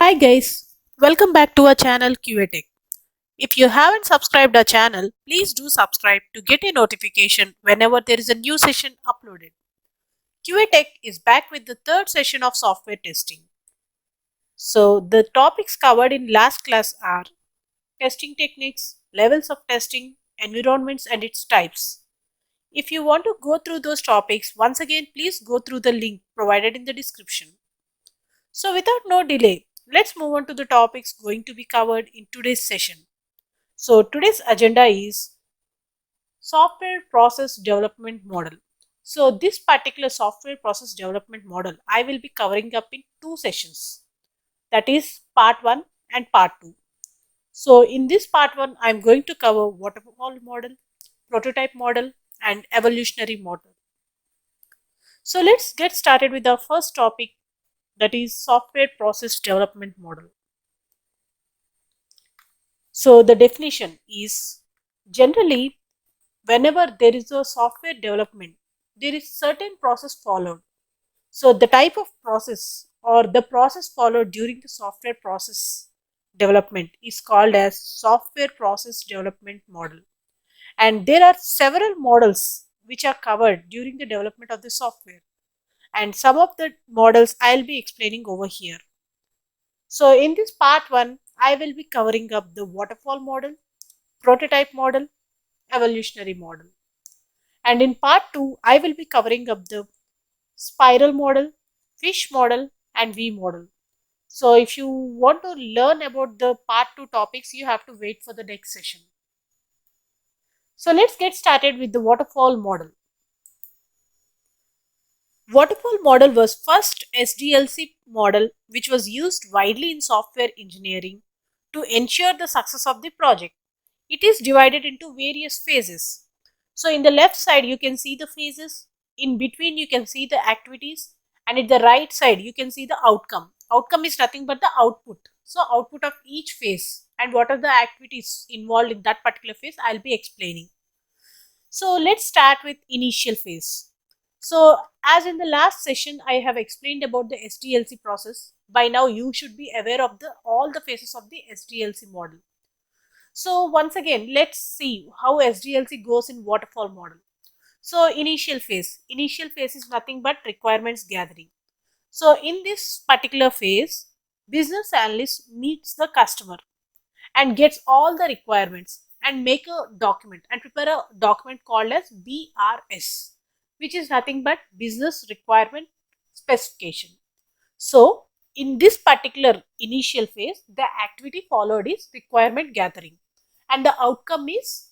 Hi guys, welcome back to our channel QA Tech. If you haven't subscribed our channel, please do subscribe to get a notification whenever there is a new session uploaded. QA Tech is back with the third session of software testing. So the topics covered in last class are testing techniques, levels of testing, environments and its types. If you want to go through those topics, once again please go through the link provided in the description. So without no delay, let's move on to the topics going to be covered in today's session. So today's agenda is software process development model. So this particular software process development model I will be covering up in two sessions. That is part 1 and part 2. So in this part 1 I am going to cover waterfall model, prototype model and evolutionary model. So let's get started with our first topic, that is software process development model. So the definition is generally whenever there is a software development, there is certain process followed. So the type of process or the process followed during the software process development is called as software process development model. And there are several models which are covered during the development of the software. And some of the models I'll be explaining over here. So in this part 1, I will be covering up the waterfall model, prototype model, evolutionary model. And in part 2, I will be covering up the spiral model, fish model and V model. So if you want to learn about the part 2 topics, you have to wait for the next session. So let's get started with the waterfall model. Waterfall model was first SDLC model which was used widely in software engineering to ensure the success of the project. It is divided into various phases. So in the left side you can see the phases, in between you can see the activities, and at the right side you can see the outcome. Outcome is nothing but the output. So output of each phase and what are the activities involved in that particular phase I'll be explaining. So let's start with initial phase. So as in the last session I have explained about the SDLC process. By now you should be aware of all the phases of the SDLC model. So once again, let's see how SDLC goes in waterfall model. So initial phase is nothing but requirements gathering. So in this particular phase, business analyst meets the customer and gets all the requirements and make a document and prepare a document called as BRS, which is nothing but business requirement specification. So in this particular initial phase, the activity followed is requirement gathering and the outcome is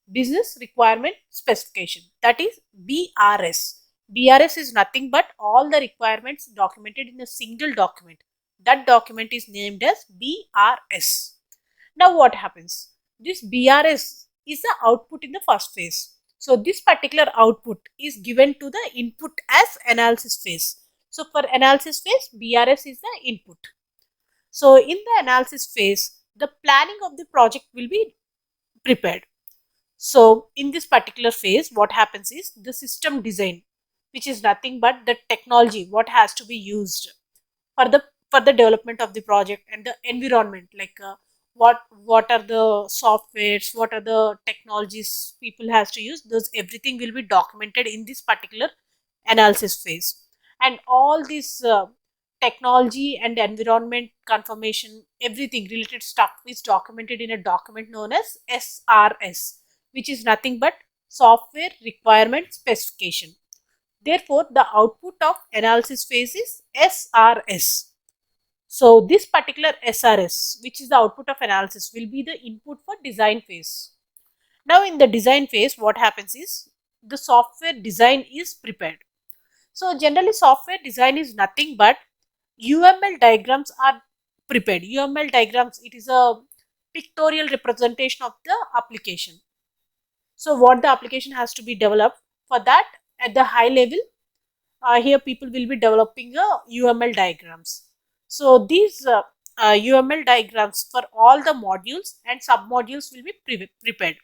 business requirement specification, that is BRS. BRS is nothing but all the requirements documented in a single document. That document is named as BRS. Now what happens? This BRS is the output in the first phase. So this particular output is given to the input as analysis phase. So for analysis phase, BRS is the input. So in the analysis phase, the planning of the project will be prepared. So in this particular phase, what happens is the system design, which is nothing but the technology, what has to be used for the development of the project, and the environment, like what are the softwares, what are the technologies people has to use. Those everything will be documented in this particular analysis phase, and all this technology and environment confirmation, everything related stuff is documented in a document known as SRS, which is nothing but software requirement specification. Therefore the output of analysis phase is SRS. So this particular SRS, which is the output of analysis, will be the input for design phase. Now in the design phase, what happens is the software design is prepared. So generally software design is nothing but UML diagrams are prepared. UML diagrams, it is a pictorial representation of the application. So what the application has to be developed, for that at the high level, here people will be developing UML diagrams. So these UML diagrams for all the modules and sub-modules will be prepared.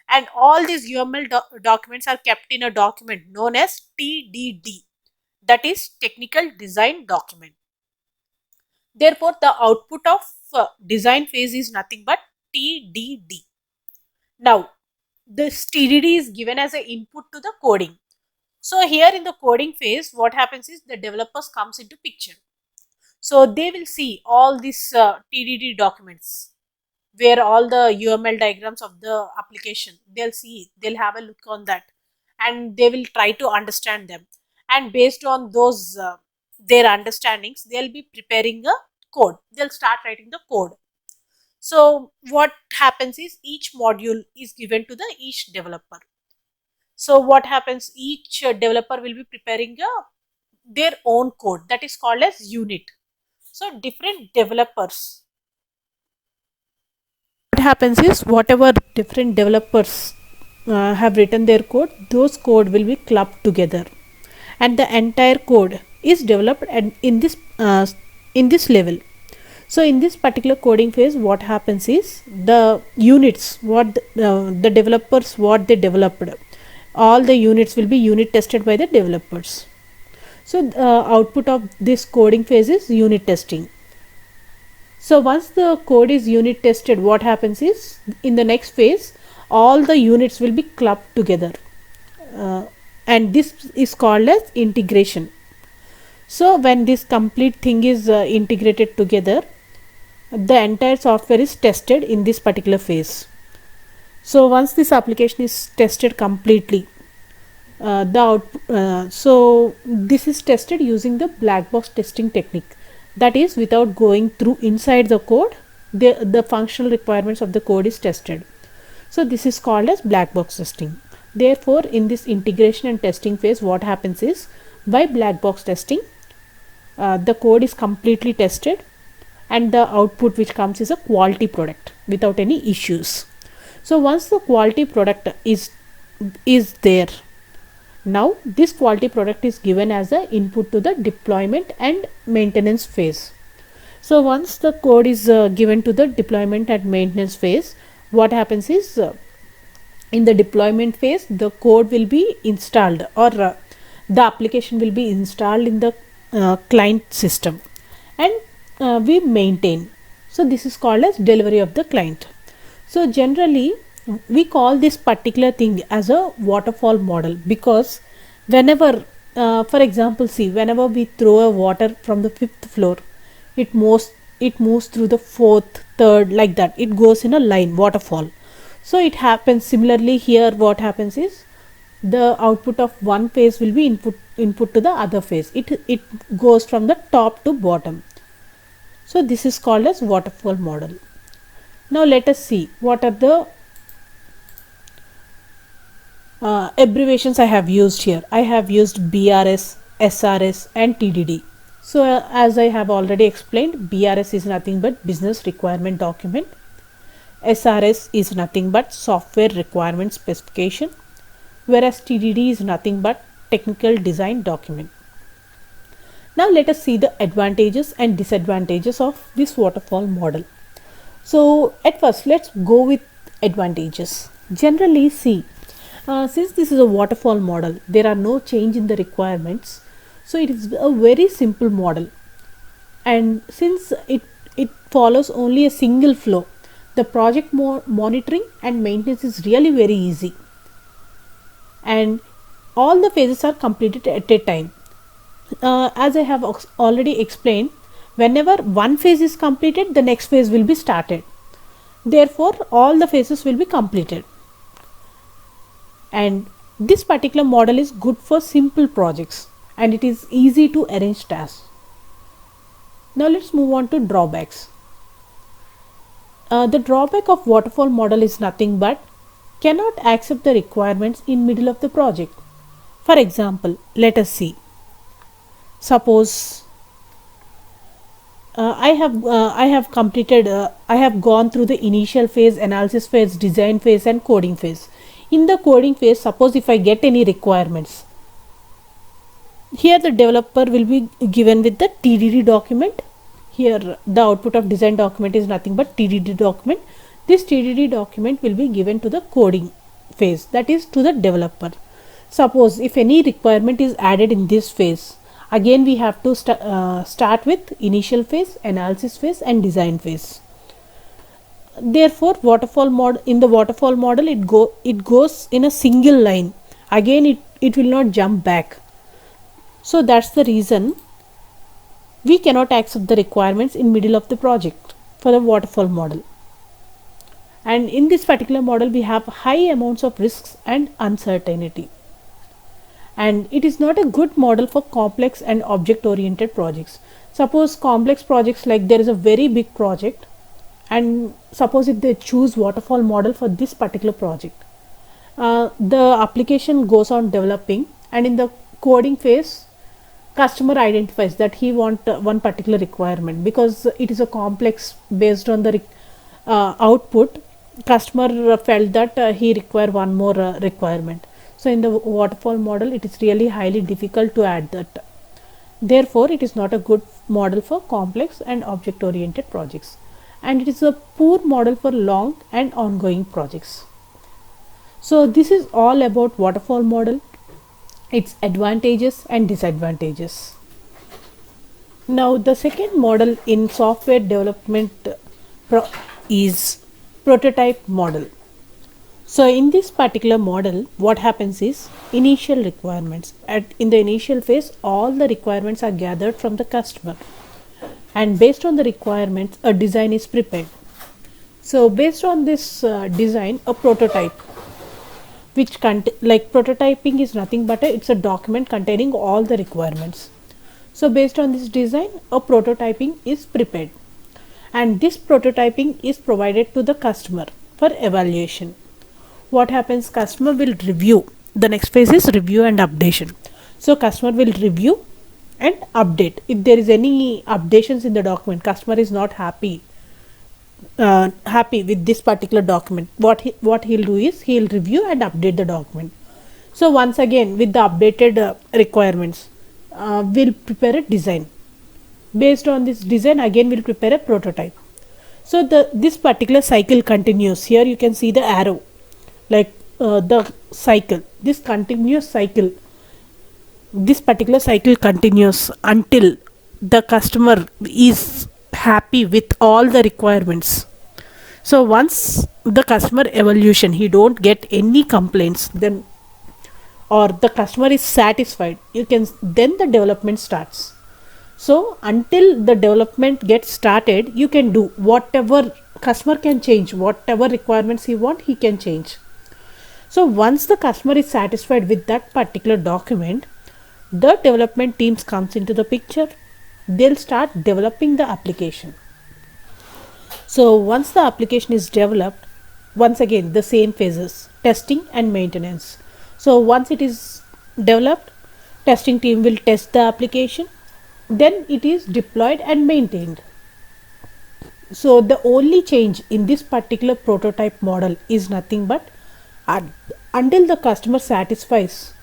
And all these UML documents are kept in a document known as TDD, that is Technical Design Document. Therefore, the output of design phase is nothing but TDD. Now, this TDD is given as an input to the coding. So here in the coding phase, what happens is the developers comes into picture. So they will see all these TDD documents where all the UML diagrams of the application, they'll see it, they'll have a look on that, and they will try to understand them. And based on those their understandings, they'll be preparing a code. They'll start writing the code. So what happens is each module is given to the each developer. So what happens, each developer will be preparing their own code, that is called as unit. So different developers, what happens is whatever different developers have written their code, those code will be clubbed together, and the entire code is developed in this level. So in this particular coding phase, what happens is the units what the developers what they developed, all the units will be unit tested by the developers. So output of this coding phase is unit testing. So once the code is unit tested, what happens is in the next phase all the units will be clubbed together, and this is called as integration. So when this complete thing is integrated together, the entire software is tested in this particular phase. So once this application is tested completely, so this is tested using the black box testing technique. That is, without going through inside the code, the functional requirements of the code is tested. So this is called as black box testing. Therefore, in this integration and testing phase, what happens is by black box testing, the code is completely tested, and the output which comes is a quality product without any issues. So once the quality product is there, now this quality product is given as a input to the deployment and maintenance phase. So once the code is given to the deployment and maintenance phase, what happens is in the deployment phase the code will be installed, or the application will be installed in the client system, and we maintain. So this is called as delivery of the client. So generally we call this particular thing as a waterfall model, because whenever for example, see, whenever we throw a water from the 5th floor, it moves through the 4th, 3rd, like that, it goes in a line, waterfall. So it happens similarly here. What happens is the output of one phase will be input to the other phase. It goes from the top to bottom. So this is called as waterfall model. Now let us see what are the abbreviations I have used here. I have used BRS, SRS and TDD. So as I have already explained, BRS is nothing but business requirement document. SRS is nothing but software requirement specification, whereas TDD is nothing but technical design document. Now let us see the advantages and disadvantages of this waterfall model. So at first let's go with advantages. Generally, see, since this is a waterfall model, there are no change in the requirements, so it is a very simple model, and since it follows only a single flow, the project monitoring and maintenance is really very easy, and all the phases are completed at a time. As I have already explained, whenever one phase is completed, the next phase will be started. Therefore, all the phases will be completed. And this particular model is good for simple projects, and it is easy to arrange tasks. Now let's move on to drawbacks. The drawback of waterfall model is nothing but cannot accept the requirements in middle of the project. For example, let us see. Suppose I have completed, I have gone through the initial phase, analysis phase, design phase and coding phase. In the coding phase, suppose if I get any requirements, here the developer will be given with the TDD document. Here the output of design document is nothing but TDD document. This TDD document will be given to the coding phase, that is to the developer. Suppose if any requirement is added in this phase, Again we have to start with initial phase, analysis phase and design phase. Therefore in the waterfall model it goes in a single line. Again it will not jump back. So that's the reason we cannot accept the requirements in middle of the project for the waterfall model. And in this particular model we have high amounts of risks and uncertainty, and it is not a good model for complex and object oriented projects. Suppose complex projects, like there is a very big project, and suppose if they choose waterfall model for this particular project, the application goes on developing, and in the coding phase customer identifies that he want one particular requirement. Because it is a complex, based on the output, customer felt that he require one more requirement. So in the waterfall model it is really highly difficult to add that. Therefore it is not a good model for complex and object oriented projects, and it is a poor model for long and ongoing projects. So this is all about waterfall model, its advantages and disadvantages. Now the second model in software development is prototype model. So in this particular model, what happens is initial requirements. In the initial phase, all the requirements are gathered from the customer, and based on the requirements, a design is prepared. So based on this design, a prototype, which like prototyping is nothing but it's a document containing all the requirements. So based on this design, a prototyping is prepared, and this prototyping is provided to the customer for evaluation. What happens? Customer will review. The next phase is review and updation. So customer will review and update. If there is any updations in the document, customer is not happy with this particular document, what he'll do is he'll review and update the document. So once again, with the updated requirements, we'll prepare a design. Based on this design, again we'll prepare a prototype. So this particular cycle continues. Here you can see the arrow, like the cycle, this continuous cycle, this particular cycle continues until the customer is happy with all the requirements. So once the customer evaluation, he don't get any complaints, then, or the customer is satisfied, then the development starts. So until the development gets started, you can do whatever. Customer can change whatever requirements he want, he can change. So once the customer is satisfied with that particular document, the development teams comes into the picture. They'll start developing the application. So once the application is developed, once again the same phases, testing and maintenance. So once it is developed, testing team will test the application, then it is deployed and maintained. So the only change in this particular prototype model is nothing but until the customer satisfies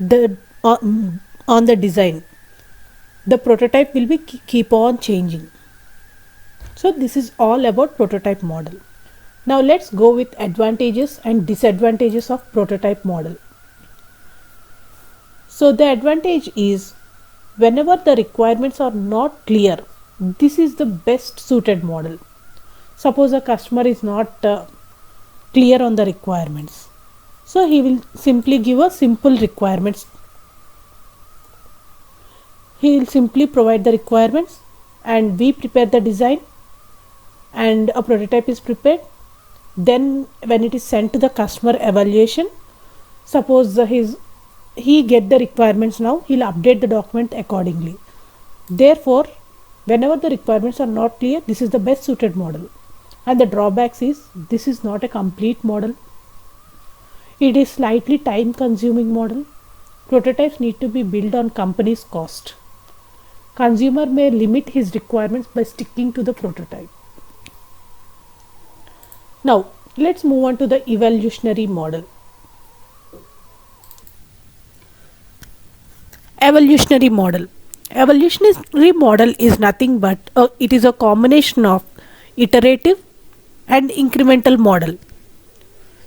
on the design, the prototype will be keep on changing. So this is all about prototype model. Now let's go with advantages and disadvantages of prototype model. So the advantage is, whenever the requirements are not clear, this is the best suited model. Suppose a customer is not clear on the requirements, so he will simply give a simple requirements. He will simply provide the requirements, and we prepare the design, and a prototype is prepared. Then when it is sent to the customer evaluation, suppose he get the requirements now, he'll update the document accordingly. Therefore, whenever the requirements are not clear, this is the best suited model. And the drawbacks is, this is not a complete model. It is slightly time consuming model. Prototypes need to be built on company's cost. Consumer may limit his requirements by sticking to the prototype. Now let's move on to the evolutionary model. Evolutionary model. Evolutionary model is nothing but it is a combination of iterative and incremental model.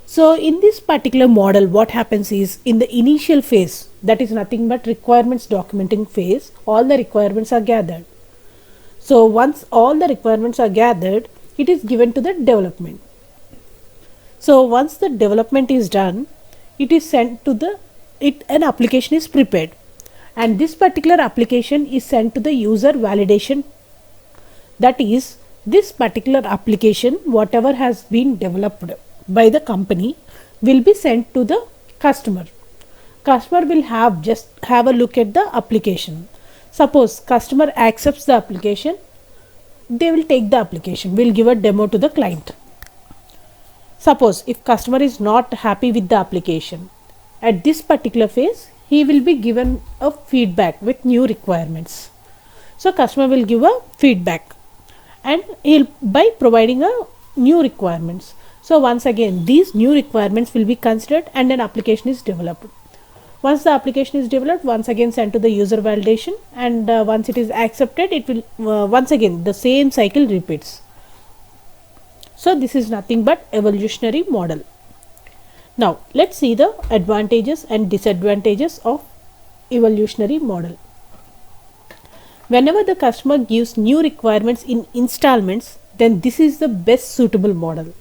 So in this particular model, what happens is, in the initial phase, that is nothing but requirements documenting phase. All the requirements are gathered. So once all the requirements are gathered, it is given to the development. So once the development is done, it is sent to the an application is prepared, and this particular application is sent to the user validation. That is, this particular application, whatever has been developed by the company, will be sent to the customer. Customer will have a look at the application. Suppose customer accepts the application, they will take the application, will give a demo to the client. Suppose if customer is not happy with the application, at this particular phase he will be given a feedback with new requirements. So customer will give a feedback, and he'll by providing a new requirements. So once again these new requirements will be considered and an application is developed. Once the application is developed, once again sent to the user validation, and once it is accepted, it will once again the same cycle repeats. So this is nothing but evolutionary model. Now let's see the advantages and disadvantages of evolutionary model. Whenever the customer gives new requirements in installments, then this is the best suitable model.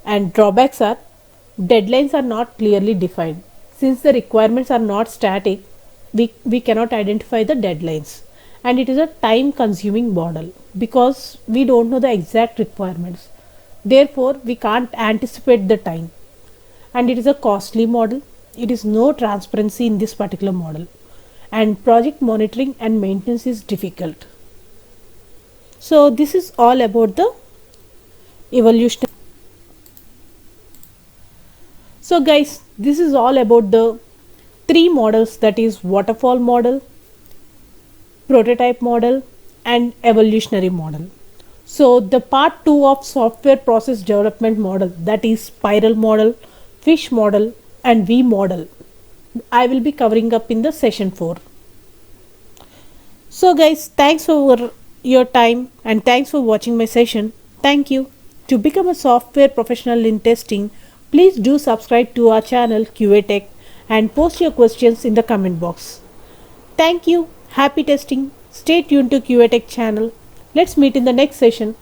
And drawbacks are, deadlines are not clearly defined. Since the requirements are not static, we cannot identify the deadlines, and it is a time consuming model because we don't know the exact requirements. Therefore, we can't anticipate the time, and it is a costly model. It is no transparency in this particular model, and project monitoring and maintenance is difficult. So this is all about the evolution. So guys, this is all about the three models, that is waterfall model, prototype model and evolutionary model. So the part 2 of software process development model, that is spiral model, fish model and V model, I will be covering up in the session 4. So guys, thanks for your time and thanks for watching my session. Thank you. To become a software professional in testing, please do subscribe to our channel QA Tech and post your questions in the comment box. Thank you. Happy testing. Stay tuned to QA Tech channel. Let's meet in the next session.